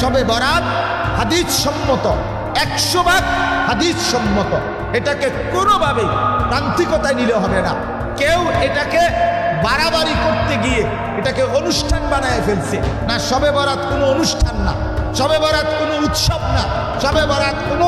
শবে বরাত হাদিস সম্মত, 100 ভাগ হাদিস সম্মত। এটাকে কোনোভাবেই প্রান্তিকতায় নিলে হবে না। কেউ এটাকে বাড়াবাড়ি করতে গিয়ে এটাকে অনুষ্ঠান বানায় ফেলছে না। শবে বরাত কোনো অনুষ্ঠান না, শবে বরাত কোনো উৎসব না, শবে বরাত কোনো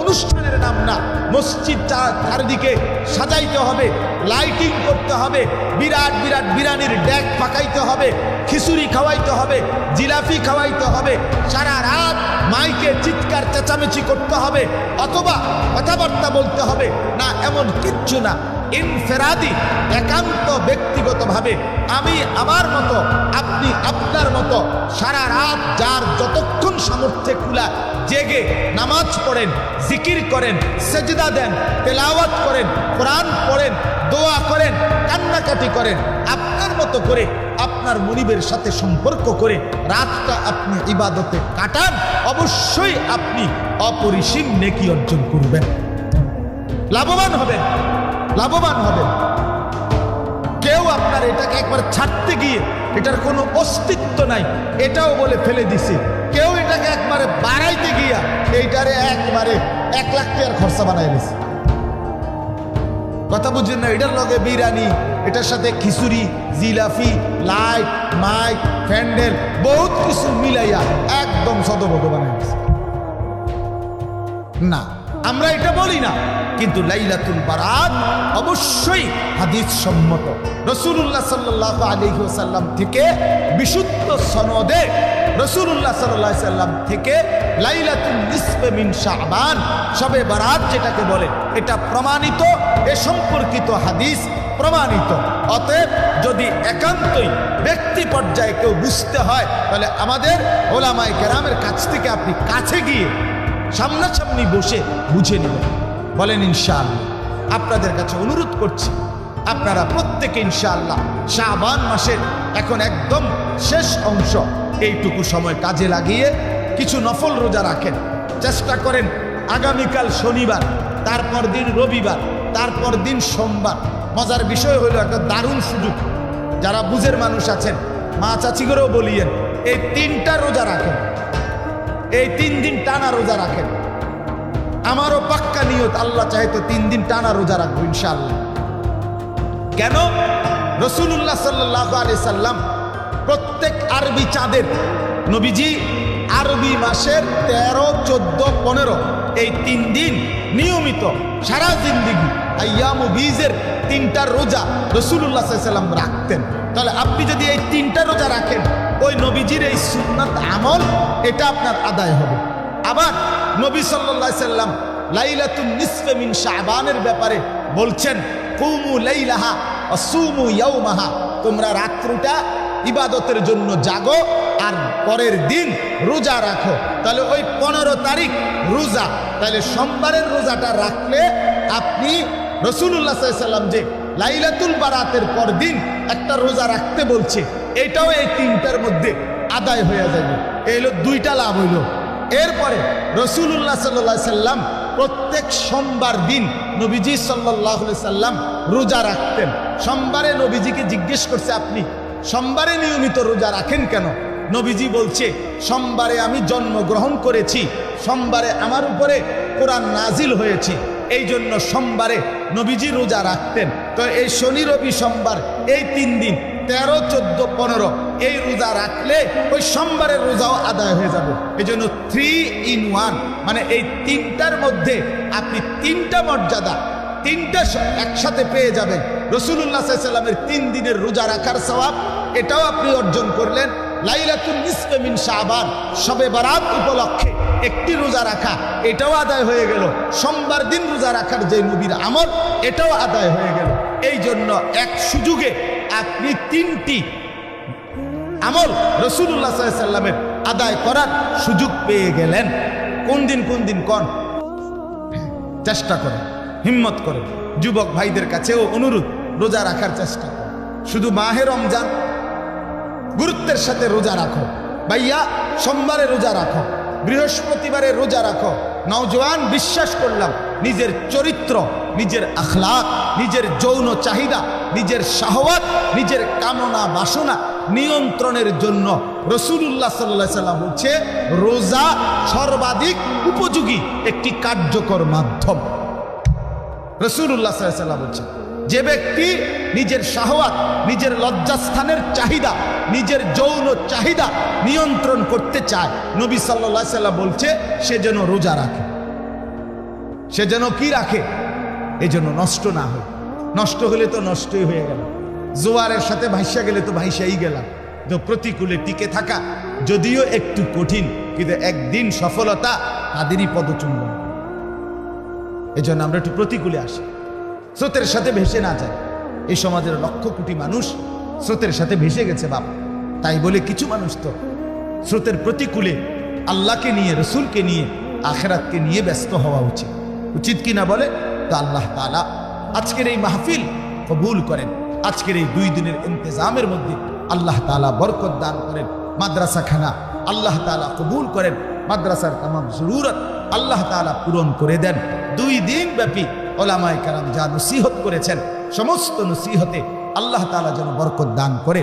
অনুষ্ঠানের নাম না। মসজিদ চারদিকে সাজাইতে হবে, লাইটিং করতে হবে, বিরাট বিরাট বিরানির ডেক পাকাইতে হবে, খিচুড়ি খাওয়াইতে হবে, জিলাপি খাওয়াইতে হবে, সারা রাত মাইকে চিৎকার চেঁচামেচি করতে হবে, অথবা কথাবার্তা বলতে হবে না, এমন কিচ্ছু না। ইনফেরাদি, একান্ত ব্যক্তিগতভাবে আমি আমার মতো, আপনি আপনার মতো সারা রাত যার যতক্ষণ সামর্থ্যে খুলা জেগে নামাজ পড়েন, জিকির করেন, সেজদা দেন, তেলাওয়াত করেন, কোরআন পড়েন, দোয়া করেন, কান্নাকাটি করেন, আপনার মতো করে আপনার মনিবের সাথে সম্পর্ক করে রাতটা আপনি ইবাদতে কাটান, অবশ্যই আপনি অপরিসীম নেকি অর্জন করবেন, লাভবান হবেন, লাভবান হবেন। কেউ আপনার এটাকে একবার ছাড়তে গিয়ে এটার কোনো অস্তিত্ব নাই এটাও বলে ফেলে দিছে। কেউ এটাকে একবারে বাড়াইতে গিয়া এইটারে একবারে 1 লাখ টাকার খরচা বানাই দিছে। কথা বুঝছেন না? এটার লগে বিরিয়ানি, এটার সাথে খিচুড়ি, জিলাপি, লাইট, মাইক, প্যান্ডেল, বহুত কিছু মিলাইয়া একদম সদবদ বানাই দিছে। না, আমরা এটা বলি না, কিন্তু লাইলাতুল বারাত অবশ্যই হাদিস সম্মত। রাসূলুল্লাহ সাল্লাল্লাহু আলাইহি ওয়াসাল্লাম থেকে বিশুদ্ধ সনদে রাসূলুল্লাহ সাল্লাল্লাহু আলাইহি ওয়াসাল্লাম থেকে লাইলাতুল নিসফে মিন শাবান, শবে বারাত যেটাকে বলে, এটা প্রমাণিত, এ সম্পর্কিত হাদিস প্রমাণিত। অতএব যদি একান্তই ব্যক্তি পর্যায়ে কেউ বুঝতে হয়, তাহলে আমাদের ওলামায়ে কেরামের কাছ থেকে আপনি কাছে গিয়ে সামনাসামনি বসে বুঝে নেবেন। বলেন ইনশাআল্লাহ। আপনাদের কাছে অনুরোধ করছি, আপনারা প্রত্যেকে ইনশাআল্লাহ শাবান মাসের এখন একদম শেষ অংশ, এইটুকু সময় কাজে লাগিয়ে কিছু নফল রোজা রাখেন। চেষ্টা করেন আগামীকাল শনিবার, তারপর দিন রবিবার, তারপর দিন সোমবার। মজার বিষয় হলো একটা দারুণ সুযোগ, যারা বুঝের মানুষ আছেন, মা চাচি করেও বলিয়েন, এই 3টা রোজা রাখেন, এই 3 দিন টানা রোজা রাখেন। আমারও পাক্কা নিয়ত, আল্লাহ চাহে তো 3 দিন টানা রোজা রাখবো ইনশাআল্লাহ। কেন? রাসূলুল্লাহ সাল্লাল্লাহু আলাইহি সাল্লাম প্রত্যেক আরবি চাঁদের, নবীজি আরবি মাসের 13, 14, 15 এই 3 দিন নিয়মিত সারা জিন্দেগি আইয়ামু বীজের 3টা রোজা রাসূলুল্লাহ সাল্লাল্লাহু আলাইহি সাল্লাম রাখতেন। তাহলে আপনি যদি এই 3টা রোজা রাখেন, ওই নবীজির এই সুন্নাত আমল এটা আপনার আদায় হবে। আবার নবী সাল্লাল্লাহু আলাইহি সাল্লাম লাইলাতুন নিসফে মিন শাবানের ব্যাপারে বলছেন, কুমু লাইলাহা ওয়া সুমু ইয়াওমাহা, তোমরা রাত্রিটা ইবাদতের জন্য জাগো আর পরের দিন রোজা রাখো। তাহলে ওই 15 তারিখ রোজা, তাহলে সোমবারের রোজাটা রাখলে আপনি রাসূলুল্লাহ সাল্লাল্লাহু আলাইহি সাল্লাম যে লাইলাতুল বারাতের পর দিন একটা রোজা রাখতে বলছে, এটাও এই 3টার মধ্যে আদায় হয়ে যাবে। এই হলো 2টা লাভ হইল। এরপরে রাসূলুল্লাহ সাল্লাল্লাহু আলাইহি সাল্লাম প্রত্যেক সোমবার দিন নবীজি সাল্লাল্লাহু আলাইহি সাল্লাম রোজা রাখতেন। সোমবারে নবীজিকে জিজ্ঞেস করছে, আপনি সোমবারে নিয়মিত রোজা রাখেন কেন? নবীজি বলছে, সোমবারে আমি জন্মগ্রহণ করেছি, সোমবারে আমার উপরে কোরআন নাজিল হয়েছে, এই জন্য সোমবারে নবীজি রোজা রাখতেন। তো এই শনি রবি সোমবার এই 3 দিন 13, 14, 15 এই রোজা রাখলে ওই সোমবারের রোজাও আদায় হয়ে যাবে। এই জন্য 3 in 1, মানে এই 3টার মধ্যে আপনি 3টা মর্যাদা, 3টা একসাথে পেয়ে যাবেন। রাসূলুল্লাহ সাল্লাল্লাহু আলাইহি সাল্লামের 3 দিনের রোজা রাখার সওয়াব এটাও আপনি অর্জন করলেন। লাইলাতুন নিসফে মিন শাবান, শবে বারাত উপলক্ষে একটি রোজা রাখা, এটাও আদায় হয়ে গেল। সোমবার দিন রোজা রাখার যে নবীর আমল, এটাও আদায় হয়ে গেল। এই জন্য এক সুযোগে আপনি 3টি আমল রাসূলুল্লাহ সাল্লাল্লাহু আলাইহি সাল্লামের আদায় করার সুযোগ পেয়ে গেলেন। কোন দিন কোন? চেষ্টা করেন, হিম্মত করেন। যুবক ভাইদের কাছেও অনুরোধ, রোজা রাখার চেষ্টা করেন। শুধু মাহে রমজান গুরুত্বের সাথে রোজা রাখো। ভাইয়া সোমবারে রোজা রাখো, বৃহস্পতিবারে রোজা রাখো। নওজোয়ান বিশ্বাস করলাম, নিজের চরিত্র, নিজের আখলাক, নিজের যৌন চাহিদা, নিজের শাহওয়াত, নিজের কামনা বাসনা নিয়ন্ত্রণের জন্য রাসূলুল্লাহ সাল্লাল্লাহু আলাইহি সাল্লাম বলছে রোজা সর্বাধিক উপযোগী একটি কার্যকর মাধ্যম। রাসূলুল্লাহ সাল্লাল্লাহু আলাইহি সাল্লাম বলছে যে ব্যক্তি নিজের শাহওয়াত, নিজের লজ্জাস্থানের চাহিদা, নিজের যৌন চাহিদা নিয়ন্ত্রণ করতে চায়, নবী সাল্লাল্লাহু আলাইহি সাল্লাম বলছে সে যেন রোজা রাখে। সে যেন কি রাখে? এই জন্য নষ্ট না হয়। নষ্ট হলে তো নষ্টই হয়ে গেল, জোয়ারের সাথে ভাইসা গেলে তো ভাইসাই গেলাম। তো প্রতিকূলে টিকে থাকা যদিও একটু কঠিন, কিন্তু একদিন সফলতা তাদেরই পদচুম্বন। এই জন্য আমরা একটু প্রতিকূলে আসি, স্রোতের সাথে ভেসে না যায়। এই সমাজের লক্ষ কোটি মানুষ স্রোতের সাথে ভেসে গেছে বাপ। তাই বলে কিছু মানুষ তো স্রোতের প্রতিকূলে আল্লাহকে নিয়ে, রসুলকে নিয়ে, আখেরাতকে নিয়ে ব্যস্ত হওয়া উচিত। উচিত কি না বলে? তো আল্লাহ তাআলা আজকের এই মাহফিল কবুল করেন। আজকের এই 2 দিনের ইন্তজামের মধ্যে আল্লাহ তাআলা বরকত দান করেন। মাদ্রাসাখানা আল্লাহ তাআলা কবুল করেন। মাদ্রাসার তামাম জরুরত আল্লাহ তাআলা পূরণ করে দেন। 2 দিন ব্যাপী ওলামায়ে কেরাম যা নসিহত করেছেন, সমস্ত নসিহতে আল্লাহ তাআলা যেন বরকত দান করে।